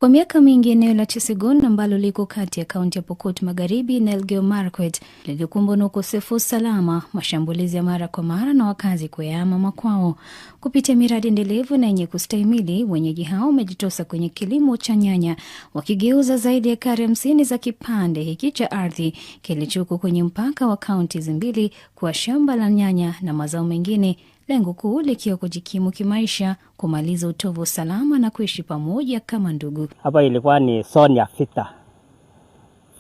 Kwa miaka mingi eneo la Chesegon ambalo liko kati ya kaunti ya Pokot Magharibi na Elgeyo Marakwet lilikumbwa na ukosefu usalama, mashambulizi ya mara kwa mara na wakazi kuyahama makwao. Kupitia miradi endelevu na yenye kustahimili, wenyeji hao wamejitosa kwenye kilimo cha nyanya, wakigeuza zaidi ya ekari 50 za kipande hiki cha ardhi kilichoko kwenye mpaka wa kaunti mbili kuwa shamba la nyanya na mazao mengine, lengo kuu likiwa kujikimu kimaisha, kumaliza utovu usalama na kuishi pamoja kama ndugu. Hapa ilikuwa ni zone ya vita.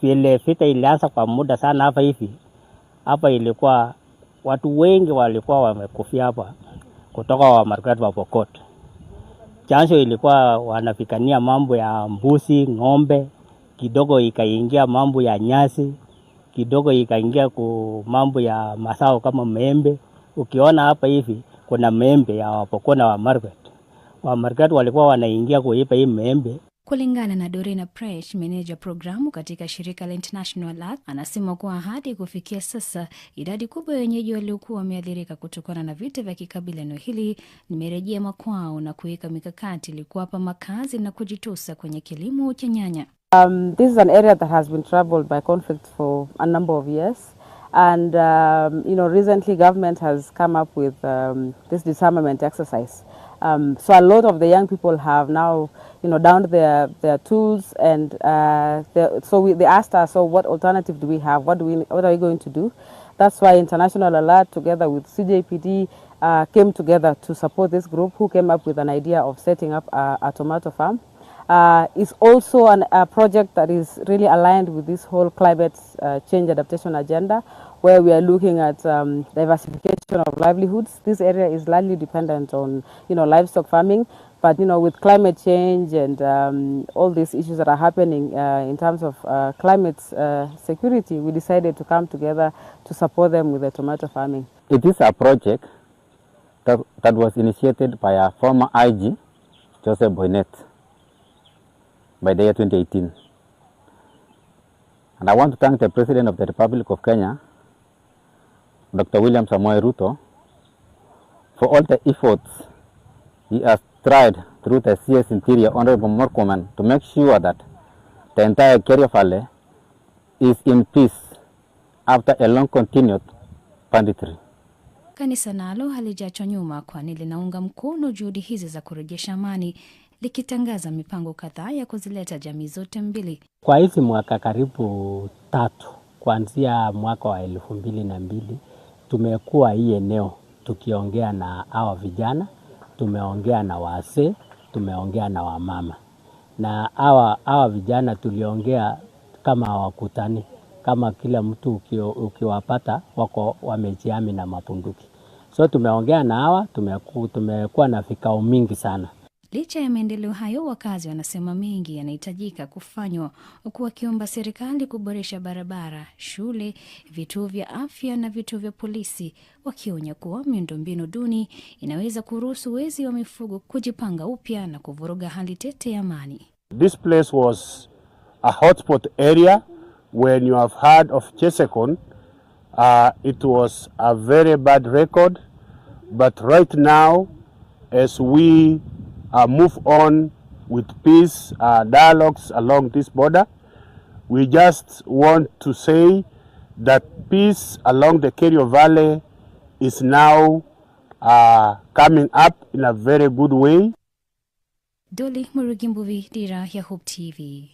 Vile vita ilianza kwa muda sana hapa hivi. Hapa ilikuwa watu wengi walikuwa wamekufia hapa kutoka wa Margaret wa Pokot. Chanzo ilikuwa wanafikania mambo ya mbuzi, ng'ombe, kidogo ikaingia mambo ya nyasi, kidogo ikaingia ku mambo ya mazao kama maembe. Ukiona hapa hivi kuna maembe ya Wapokot na wa Margaret. Wa Margaret walikuwa wanaingia kuipa hii maembe. Kulingana na Dorina Presh, meneja programu katika shirika la International Alert, anasema kuwa hadi kufikia sasa idadi kubwa ya wenyeji waliokuwa wameathirika kutokana na vita vya kikabila eneo hili nimerejea makwao na kuweka mikakati ili kuwapa makazi na kujitosa kwenye kilimo cha nyanya. This is an area that has been troubled by conflict for a number of years. And, recently government has come up with this disarmament exercise. So a lot of the young people have now, downed their tools, and they asked us, so what alternative do we have? What are we going to do? That's why International Alert, together with CJPD, came together to support this group, who came up with an idea of setting up a tomato farm. It's also a project that is really aligned with this whole climate change adaptation agenda, where we are looking at diversification of livelihoods. This area is largely dependent on, livestock farming, but with climate change and all these issues that are happening in terms of climate security, we decided to come together to support them with the tomato farming. It is a project that was initiated by our former IG, Joseph Boynet, by the year 2018. And I want to thank the President of the Republic of Kenya, Dr. William Samoei Ruto, for all the efforts he has tried through the CS Interior, Honorable Murkomen, to make sure that the entire Kerio Valley is in peace after a long continued banditry. Kanisa nalo halijachwa nyuma, kwani linaunga mkono juhudi hizi za kurejesha amani, likitangaza mipango kadhaa ya kuzileta jamii zote mbili. Kwa hizi mwaka karibu 3, kuanzia mwaka wa 2002, tumekuwa hii eneo tukiongea na hawa vijana, tumeongea na wazee, tumeongea na wamama. Na hawa vijana tuliongea kama hawakutani, kama kila mtu ukiwapata wako wamejiami na mapunduki. So tumeongea na hawa, tumekuwa na vikao mingi sana. Licha ya maendeleo hayo, wakazi wanasema mengi yanahitajika kufanywa, huku wakiomba serikali kuboresha barabara, shule, vituo vya afya na vituo vya polisi, wakionya kuwa miundombinu duni inaweza kuruhusu wezi wa mifugo kujipanga upya na kuvuruga hali tete ya amani. This place was a hotspot area. When you have heard of Chesegon, it was a very bad record, but right now, as we move on with peace dialogues along this border, we just want to say that peace along the Kerio Valley is now coming up in a very good way. Dolly Murugimbuvi, Dira ya Hope TV.